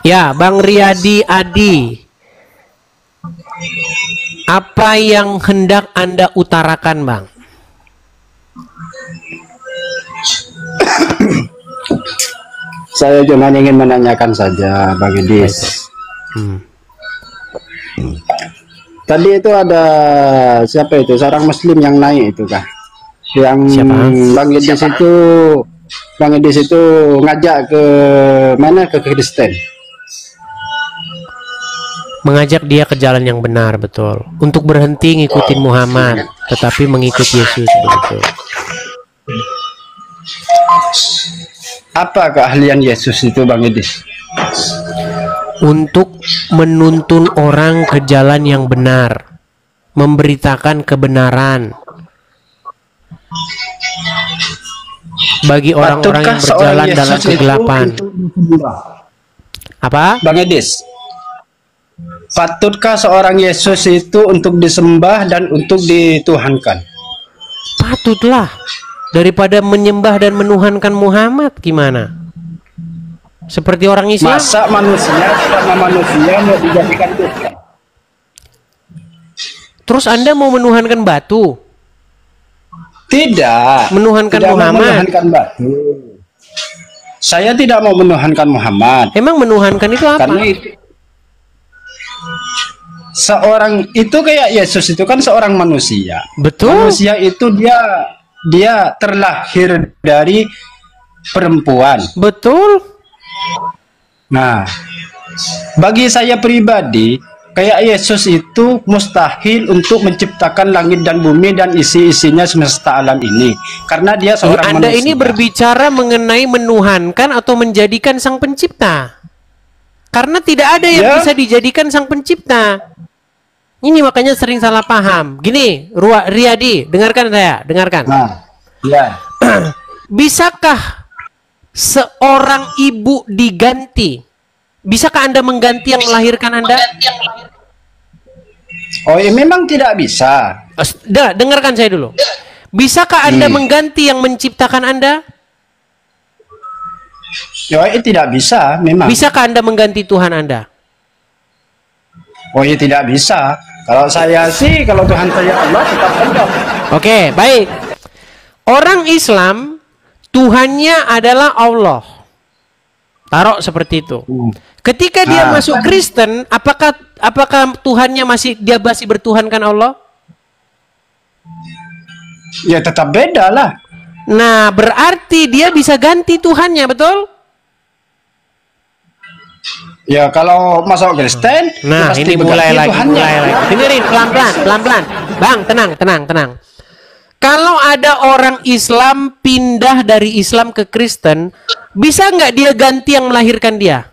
Ya, Bang Riyadi Adi. Apa yang hendak Anda utarakan, Bang? Saya cuma ingin menanyakan saja, Bang Edis. Tadi itu ada siapa itu? Seorang Muslim yang naik itu kah? Yang siapa? Bang Edis itu ngajak ke mana? Ke Kristen. Mengajak dia ke jalan yang benar, betul. Untuk berhenti ngikutin Muhammad, tetapi mengikut Yesus, betul. Apa keahlian Yesus itu, Bang Edis? Untuk menuntun orang ke jalan yang benar, memberitakan kebenaran bagi orang-orang yang berjalan dalam kegelapan. Apa? Bang Edis, patutkah seorang Yesus itu untuk disembah dan untuk dituhankan? Patutlah. Daripada menyembah dan menuhankan Muhammad, gimana? Seperti orang Islam. Masa manusia sama manusia mau dijadikan Tuhan? Terus Anda mau menuhankan batu? Tidak. Menuhankan tidak Muhammad? Mau menuhankan batu. Saya tidak mau menuhankan Muhammad. Emang menuhankan itu apa? Karena itu, seorang itu kayak Yesus itu kan seorang manusia. Betul. Manusia itu dia terlahir dari perempuan. Betul. Nah, bagi saya pribadi, kayak Yesus itu mustahil untuk menciptakan langit dan bumi dan isi-isinya semesta alam ini, karena dia seorang Anda manusia. ini berbicara mengenai menuhankan atau menjadikan sang pencipta. Karena tidak ada yang bisa dijadikan sang pencipta. Ini makanya sering salah paham. Gini, Riyadi, dengarkan saya, dengarkan. Nah, ya. Bisakah seorang ibu diganti? Bisakah Anda mengganti yang melahirkan Anda? Oh, ya, memang tidak bisa. Dengarkan saya dulu. Bisakah Anda mengganti yang menciptakan Anda? Ya, tidak bisa, memang. Bisakah Anda mengganti Tuhan Anda? Oh, ya tidak bisa. Kalau saya sih, kalau Tuhan saya Allah, tetap Allah. Oke, baik. Orang Islam, Tuhannya adalah Allah. Taruh seperti itu. Ketika dia masuk Kristen, apakah Tuhannya dia masih bertuhankan Allah? Ya tetap beda lah. Nah, berarti dia bisa ganti Tuhannya, betul? Ya kalau masuk Kristen, nah ini mulai lagi. Dengerin pelan-pelan. Bang, tenang. Kalau ada orang Islam pindah dari Islam ke Kristen, bisa nggak dia ganti yang melahirkan dia?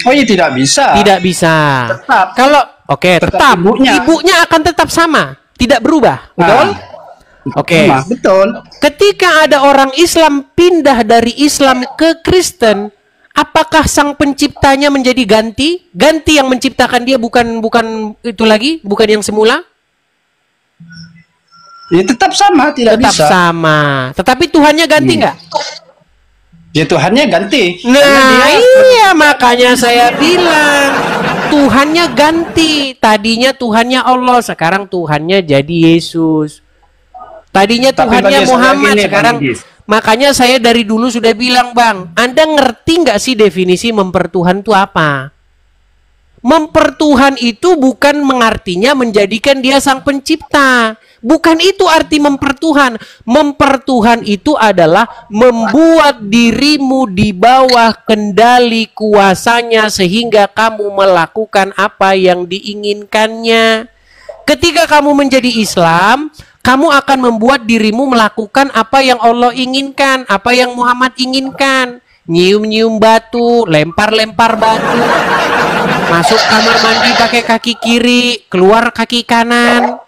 Oh iya, tidak bisa. Tidak bisa. Tetap. Kalau tetap ibunya akan tetap sama, tidak berubah, betul? Oke. Betul. Ketika ada orang Islam pindah dari Islam ke Kristen, apakah sang penciptanya menjadi ganti? Ganti yang menciptakan dia bukan itu lagi, bukan yang semula? Ya tetap sama, tidak tetap bisa. Tetap sama. Tetapi Tuhannya ganti nggak? Ya Tuhannya ganti. Nah, iya makanya saya bilang Tuhannya ganti. Tadinya Tuhannya Allah, sekarang Tuhannya jadi Yesus. Tadinya Tuhannya Muhammad, sekarang makanya saya dari dulu sudah bilang, Bang, Anda ngerti nggak sih definisi mempertuhan itu apa? Mempertuhan itu bukan mengartinya menjadikan dia sang pencipta. Bukan itu arti mempertuhan. Mempertuhan itu adalah membuat dirimu di bawah kendali kuasanya sehingga kamu melakukan apa yang diinginkannya. Ketika kamu menjadi Islam, kamu akan membuat dirimu melakukan apa yang Allah inginkan, apa yang Muhammad inginkan. Nyium-nyium batu, lempar-lempar batu. Masuk kamar mandi pakai kaki kiri, keluar kaki kanan.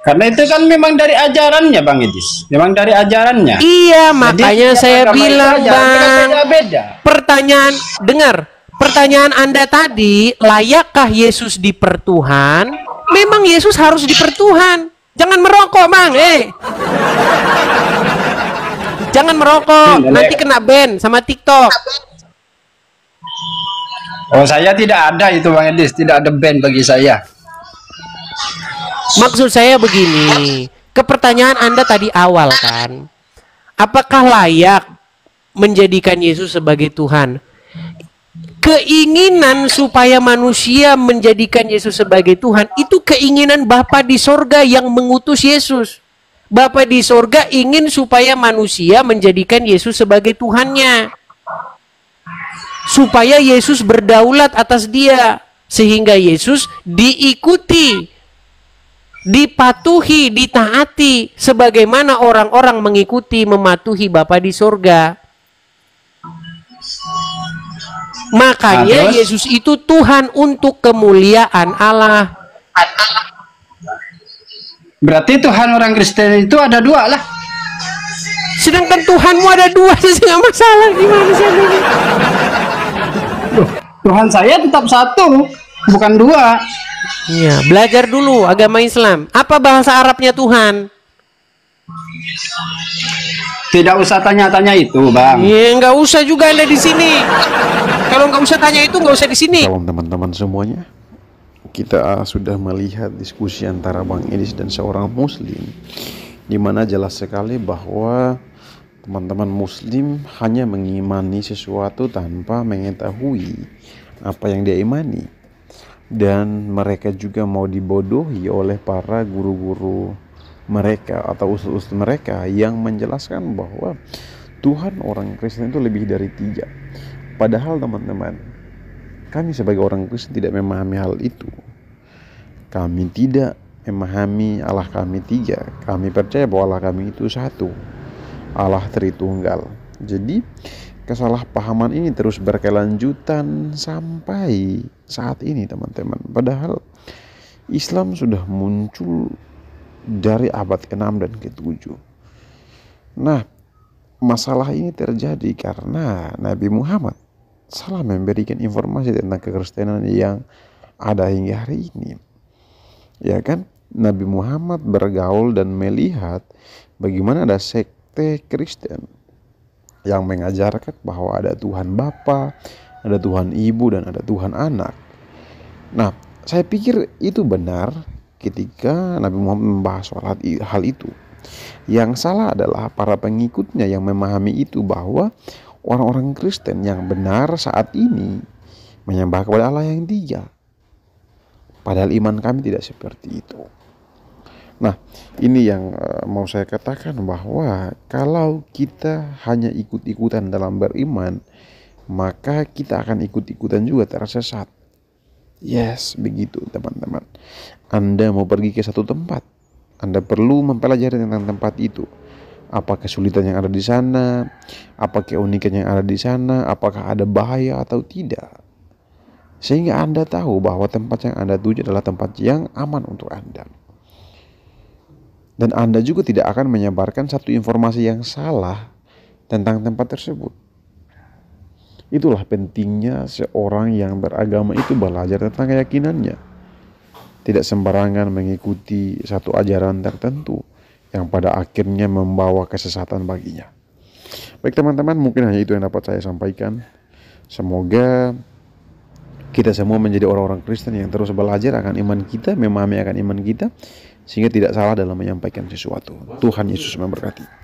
Karena itu kan memang dari ajarannya, Bang Edis. Memang dari ajarannya. Iya, makanya saya bilang, Bang. Pertanyaan, dengar. Pertanyaan Anda tadi, layakkah Yesus dipertuhan? Memang Yesus harus dipertuhan. Jangan merokok, Bang. Jangan merokok, nanti kena ban sama TikTok. Oh, saya tidak ada itu Bang Edis, tidak ada band bagi saya. Maksud saya begini, ke pertanyaan Anda tadi awal kan, apakah layak menjadikan Yesus sebagai Tuhan? Keinginan supaya manusia menjadikan Yesus sebagai Tuhan itu keinginan Bapa di sorga yang mengutus Yesus. Bapa di sorga ingin supaya manusia menjadikan Yesus sebagai Tuhannya, supaya Yesus berdaulat atas dia, sehingga Yesus diikuti, dipatuhi, ditaati, sebagaimana orang-orang mengikuti, mematuhi Bapa di sorga. Makanya Yesus itu Tuhan untuk kemuliaan Allah. Berarti Tuhan orang Kristen itu ada dua lah. Sedangkan Tuhanmu ada dua, sih nggak masalah. Gimana sih ini? Tuhan saya tetap satu, bukan dua. Iya, belajar dulu agama Islam. Apa bahasa Arabnya Tuhan? Tidak usah tanya-tanya itu, Bang. Iya, nggak usah juga Anda di sini. Kalau nggak usah tanya itu, nggak usah di sini. Salam teman-teman semuanya. Kita sudah melihat diskusi antara Bang Edis dan seorang Muslim, di mana jelas sekali bahwa teman-teman Muslim hanya mengimani sesuatu tanpa mengetahui apa yang dia imani, dan mereka juga mau dibodohi oleh para guru-guru mereka atau ustaz-ustaz mereka yang menjelaskan bahwa Tuhan orang Kristen itu lebih dari 3. Padahal teman-teman, kami sebagai orang Kristen tidak memahami hal itu. Kami tidak memahami Allah kami 3. Kami percaya bahwa Allah kami itu satu, Allah Tritunggal. Jadi kesalahpahaman ini terus berkelanjutan sampai saat ini teman-teman. Padahal Islam sudah muncul dari abad ke-6 dan ke-7. Nah, masalah ini terjadi karena Nabi Muhammad salah memberikan informasi tentang kekristenan yang ada hingga hari ini. Ya kan? Nabi Muhammad bergaul dan melihat bagaimana ada sekte Kristen yang mengajarkan bahwa ada Tuhan Bapa, ada Tuhan Ibu, dan ada Tuhan Anak. Nah, saya pikir itu benar ketika Nabi Muhammad membahas soal hal itu. Yang salah adalah para pengikutnya yang memahami itu, bahwa orang-orang Kristen yang benar saat ini menyembah kepada Allah yang 3. Padahal iman kami tidak seperti itu. Nah, ini yang mau saya katakan, bahwa kalau kita hanya ikut-ikutan dalam beriman, maka kita akan ikut-ikutan juga tersesat. Yes, begitu teman-teman. Anda mau pergi ke satu tempat, Anda perlu mempelajari tentang tempat itu. Apa kesulitan yang ada di sana, apa keunikan yang ada di sana, apakah ada bahaya atau tidak. Sehingga Anda tahu bahwa tempat yang Anda tuju adalah tempat yang aman untuk Anda. Dan Anda juga tidak akan menyebarkan satu informasi yang salah tentang tempat tersebut. Itulah pentingnya seorang yang beragama itu belajar tentang keyakinannya. Tidak sembarangan mengikuti satu ajaran tertentu yang pada akhirnya membawa kesesatan baginya. Baik teman-teman, mungkin hanya itu yang dapat saya sampaikan. Semoga kita semua menjadi orang-orang Kristen yang terus belajar akan iman kita, memahami akan iman kita, sehingga tidak salah dalam menyampaikan sesuatu. Tuhan Yesus memberkati.